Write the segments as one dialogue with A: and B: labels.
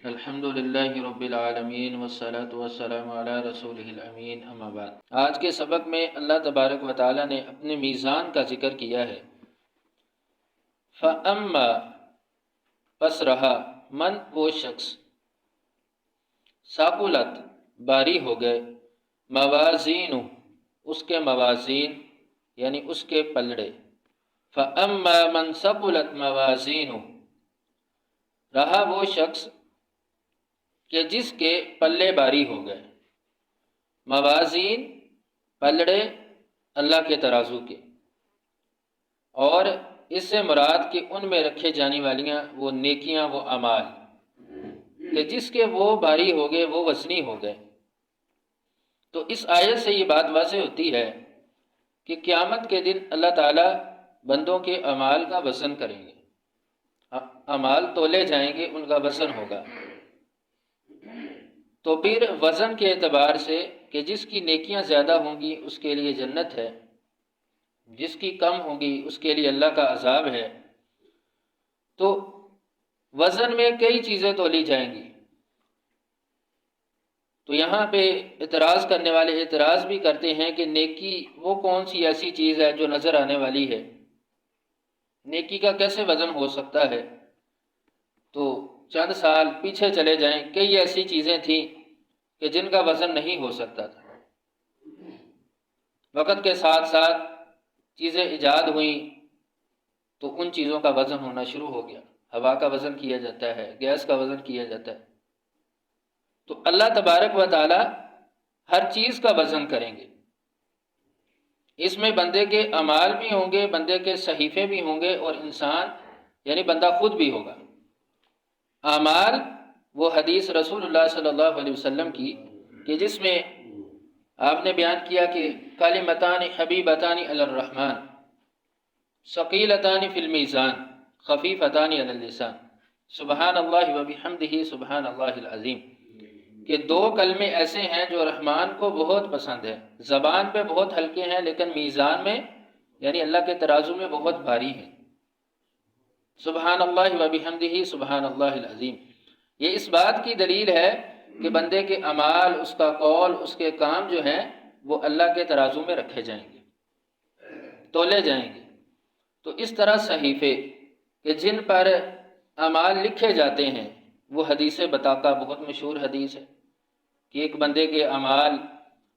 A: الحمد للہ رب العالمین والصلاة والسلام علی رسولہ الامین، اما بعد۔ آج کے سبق میں اللہ تبارک و تعالی نے اپنے میزان کا ذکر کیا ہے۔ فَأَمَّا پس رہا، من وہ شخص، ثقلت باری ہو گئے، موازین اس کے موازین یعنی اس کے پلڑے۔ فَأَمَّا مَنْ ثقلت موازین رہا وہ شخص کہ جس کے پلے باری ہو گئے۔ موازین پلڑے اللہ کے ترازو کے، اور اس سے مراد کہ ان میں رکھے جانے والیاں وہ نیکیاں، وہ اعمال، کہ جس کے وہ باری ہو گئے، وہ وزنی ہو گئے۔ تو اس آیت سے یہ بات واضح ہوتی ہے کہ قیامت کے دن اللہ تعالیٰ بندوں کے اعمال کا وزن کریں گے، اعمال تولے جائیں گے، ان کا وزن ہوگا۔ تو پھر وزن کے اعتبار سے کہ جس کی نیکیاں زیادہ ہوں گی اس کے لیے جنت ہے، جس کی کم ہوں گی اس کے لیے اللہ کا عذاب ہے۔ تو وزن میں کئی چیزیں تولی جائیں گی۔ تو یہاں پہ اعتراض کرنے والے اعتراض بھی کرتے ہیں کہ نیکی وہ کون سی ایسی چیز ہے جو نظر آنے والی ہے، نیکی کا کیسے وزن ہو سکتا ہے؟ تو چند سال پیچھے چلے جائیں، کئی ایسی چیزیں تھیں کہ جن کا وزن نہیں ہو سکتا تھا۔ وقت کے ساتھ ساتھ چیزیں ایجاد ہوئیں تو ان چیزوں کا وزن ہونا شروع ہو گیا۔ ہوا کا وزن کیا جاتا ہے، گیس کا وزن کیا جاتا ہے۔ تو اللہ تبارک و تعالی ہر چیز کا وزن کریں گے۔ اس میں بندے کے اعمال بھی ہوں گے، بندے کے صحیفے بھی ہوں گے، اور انسان یعنی بندہ خود بھی ہوگا۔ اعمال وہ حدیث رسول اللہ صلی اللہ علیہ وسلم کی کہ جس میں آپ نے بیان کیا کہ کلمتان حبیبتان علی الرحمن ثقیلتان فی المیزان خفیفتان علی اللسان سبحان اللہ وبحمدہ سبحان اللہ العظیم، کہ دو کلمے ایسے ہیں جو رحمان کو بہت پسند ہے، زبان پہ بہت ہلکے ہیں لیکن میزان میں یعنی اللہ کے ترازو میں بہت بھاری ہیں۔ سبحان اللہ وبحمدہ سبحان اللہ العظیم، یہ اس بات کی دلیل ہے کہ بندے کے اعمال، اس کا قول، اس کے کام جو ہیں وہ اللہ کے ترازو میں رکھے جائیں گے، تولے جائیں گے۔ تو اس طرح صحیفے کہ جن پر اعمال لکھے جاتے ہیں، وہ حدیث بطاقہ بہت مشہور حدیث ہے کہ ایک بندے کے اعمال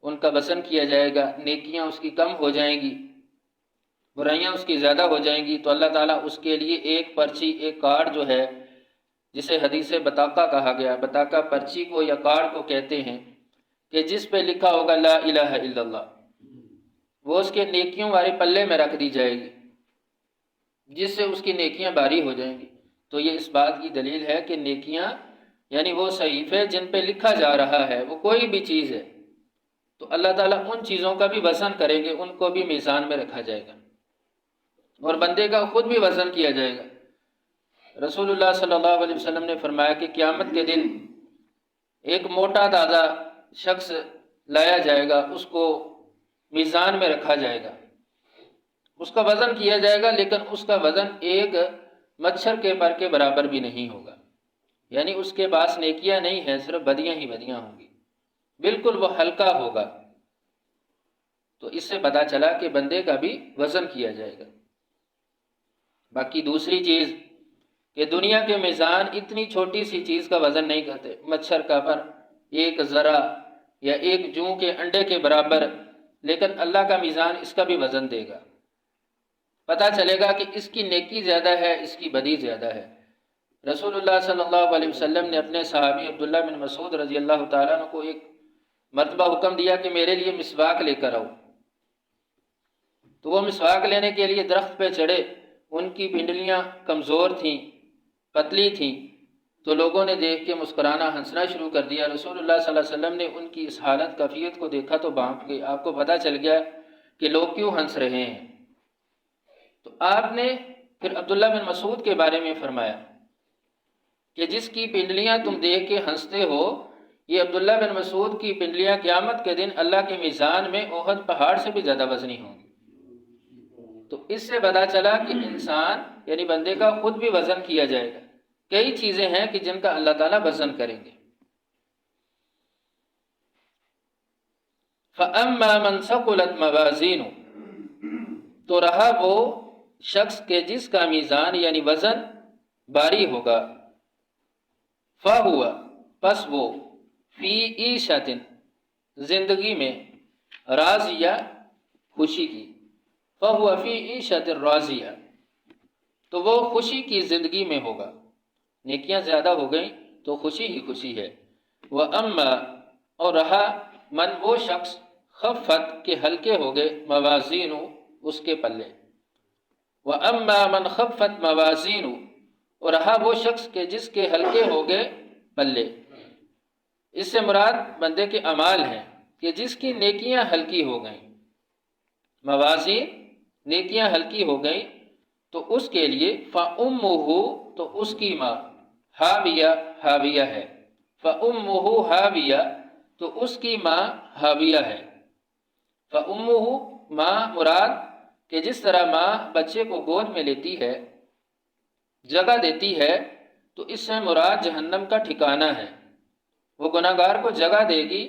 A: ان کا وزن کیا جائے گا، نیکیاں اس کی کم ہو جائیں گی، برائیاں اس کی زیادہ ہو جائیں گی، تو اللہ تعالیٰ اس کے لیے ایک پرچی، ایک کارڈ جو ہے جسے حدیث بطاقہ کہا گیا، بطاقہ پرچی کو یا کارڈ کو کہتے ہیں، کہ جس پہ لکھا ہوگا لا الہ الا اللہ، وہ اس کے نیکیوں والے پلے میں رکھ دی جائے گی، جس سے اس کی نیکیاں باری ہو جائیں گی۔ تو یہ اس بات کی دلیل ہے کہ نیکیاں یعنی وہ صحیفے جن پہ لکھا جا رہا ہے، وہ کوئی بھی چیز ہے، تو اللہ تعالیٰ ان چیزوں کا بھی وزن کریں گے، ان کو بھی میزان میں رکھا جائے گا، اور بندے کا خود بھی وزن کیا جائے گا۔ رسول اللہ صلی اللہ علیہ وسلم نے فرمایا کہ قیامت کے دن ایک موٹا تازہ شخص لایا جائے گا، اس کو میزان میں رکھا جائے گا، اس کا وزن کیا جائے گا، لیکن اس کا وزن ایک مچھر کے پر کے برابر بھی نہیں ہوگا، یعنی اس کے پاس نیکیاں نہیں ہیں، صرف بدیاں ہی بدیاں ہوں گی، بالکل وہ ہلکا ہوگا۔ تو اس سے پتہ چلا کہ بندے کا بھی وزن کیا جائے گا۔ باقی دوسری چیز کہ دنیا کے میزان اتنی چھوٹی سی چیز کا وزن نہیں کرتے، مچھر کا پر ایک ذرہ یا ایک جوں کے انڈے کے برابر، لیکن اللہ کا میزان اس کا بھی وزن دے گا، پتہ چلے گا کہ اس کی نیکی زیادہ ہے، اس کی بدی زیادہ ہے۔ رسول اللہ صلی اللہ علیہ وسلم نے اپنے صحابی عبداللہ بن مسعود رضی اللہ تعالیٰ عنہ کو ایک مرتبہ حکم دیا کہ میرے لیے مسواک لے کر آؤ۔ تو وہ مسواک لینے کے لیے درخت پہ چڑھے، ان کی پنڈلیاں کمزور تھیں، پتلی تھیں، تو لوگوں نے دیکھ کے مسکرانا، ہنسنا شروع کر دیا۔ رسول اللہ صلی اللہ علیہ وسلم نے ان کی اس حالت کیفیت کو دیکھا تو بانپ گئے، آپ کو پتہ چل گیا کہ لوگ کیوں ہنس رہے ہیں۔ تو آپ نے پھر عبداللہ بن مسعود کے بارے میں فرمایا کہ جس کی پنڈلیاں تم دیکھ کے ہنستے ہو، یہ عبداللہ بن مسعود کی پنڈلیاں قیامت کے دن اللہ کے میزان میں احد پہاڑ سے بھی زیادہ وزنی ہوں گی۔ تو اس سے پتہ چلا کہ انسان یعنی بندے کا خود بھی وزن کیا جائے گا، کئی چیزیں ہیں کہ جن کا اللہ تعالیٰ وزن کریں گے۔ فَأَمَّا مَنْ ثَقُلَتْ مَوَازِينُهُ، تو رہا وہ شخص کے جس کا میزان یعنی وزن باری ہوگا، فَهُوَ، پس وہ، فی عیشۃ، زندگی میں، راضیہ، خوشی کی، فَهُوَ فی عیشۃ راضیہ، تو وہ خوشی کی زندگی میں ہوگا، نیکیاں زیادہ ہو گئیں تو خوشی ہی خوشی ہے۔ وَأَمَّا، اور رہا، من، وہ شخص، خفت، کے ہلکے ہو گئے، موازین، اس کے پلے۔ وَأَمَّا مَنْ خَفَّتْ مَوَازِينُهُ، اور رہا وہ شخص کے جس کے ہلکے ہو گئے پلے۔ اس سے مراد بندے کے اعمال ہیں کہ جس کی نیکیاں ہلکی ہو گئیں، موازین، نیکیاں ہلکی ہو گئیں، تو اس کے لیے فَأُمُّهُ، تو اس کی ماں، حاویہ، حاویہ ہے، فَأُمُّهُ حاویہ، تو اس کی ماں حاویہ ہے۔ فَأُمُّهُ، ماں مراد کہ جس طرح ماں بچے کو گود میں لیتی ہے، جگہ دیتی ہے، تو اس سے مراد جہنم کا ٹھکانہ ہے، وہ گناہ گار کو جگہ دے گی،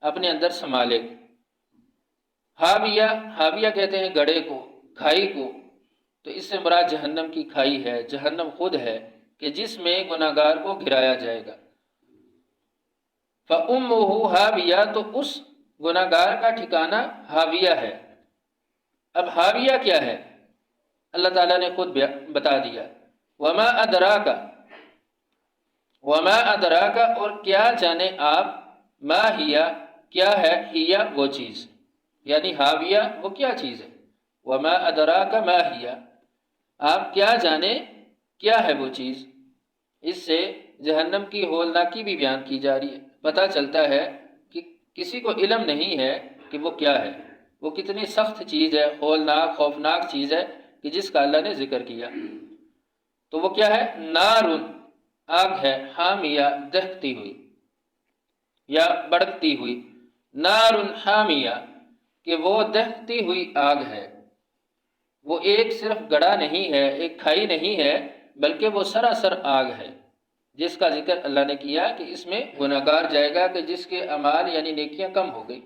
A: اپنے اندر سنبھالے گی۔ حاویہ، حاویہ کہتے ہیں گڑھے کو، کھائی کو، تو اس سے مراد جہنم کی کھائی ہے، جہنم خود ہے کہ جس میں گناہ گار کو گرایا جائے گا۔ فَأُمُّهُ حاویہ، تو اس گناہ گار کا ٹھکانہ حاویہ ہے۔ اب حاویہ کیا ہے؟ اللہ تعالیٰ نے خود بتا دیا، وَمَا أَدْرَاكَ، وَمَا أَدْرَاكَ، اور کیا جانے آپ، ما ہیا، کیا ہے، ہیا، وہ چیز، یعنی حاویہ وہ کیا چیز ہے، وَمَا أَدْرَاكَ ما ہیا، آپ کیا جانے کیا ہے وہ چیز۔ اس سے جہنم کی ہولناکی بھی بیان کی جا رہی ہے، پتہ چلتا ہے کہ کسی کو علم نہیں ہے کہ وہ کیا ہے، وہ کتنی سخت چیز ہے، ہولناک، خوفناک چیز ہے کہ جس کا اللہ نے ذکر کیا۔ تو وہ کیا ہے؟ نارن، آگ ہے، حامیہ، دہتی ہوئی یا بڑکتی ہوئی، نارن حامیہ، کہ وہ دہتی ہوئی آگ ہے، وہ ایک صرف گڑھا نہیں ہے، ایک کھائی نہیں ہے، بلکہ وہ سراسر آگ ہے، جس کا ذکر اللہ نے کیا کہ اس میں گناہ گار جائے گا کہ جس کے اعمال یعنی نیکیاں کم ہو گئی۔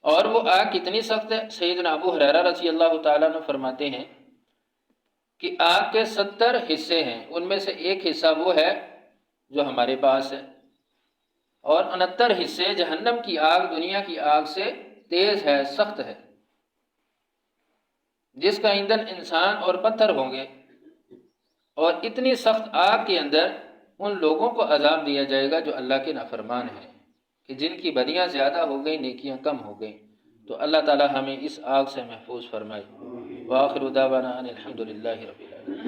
A: اور وہ آگ کتنی سخت ہے؟ سیدنا ابو ہریرہ رضی اللہ تعالیٰ عنہ فرماتے ہیں کہ آگ کے 70 حصے ہیں، ان میں سے ایک حصہ وہ ہے جو ہمارے پاس ہے، اور 69 حصے جہنم کی آگ دنیا کی آگ سے تیز ہے، سخت ہے، جس کا ایندھن انسان اور پتھر ہوں گے۔ اور اتنی سخت آگ کے اندر ان لوگوں کو عذاب دیا جائے گا جو اللہ کے نافرمان ہیں، کہ جن کی بدیاں زیادہ ہو گئیں، نیکیاں کم ہو گئیں۔ تو اللہ تعالی ہمیں اس آگ سے محفوظ فرمائے۔ وآخر دعوانا ان الحمد للہ رب العالمین۔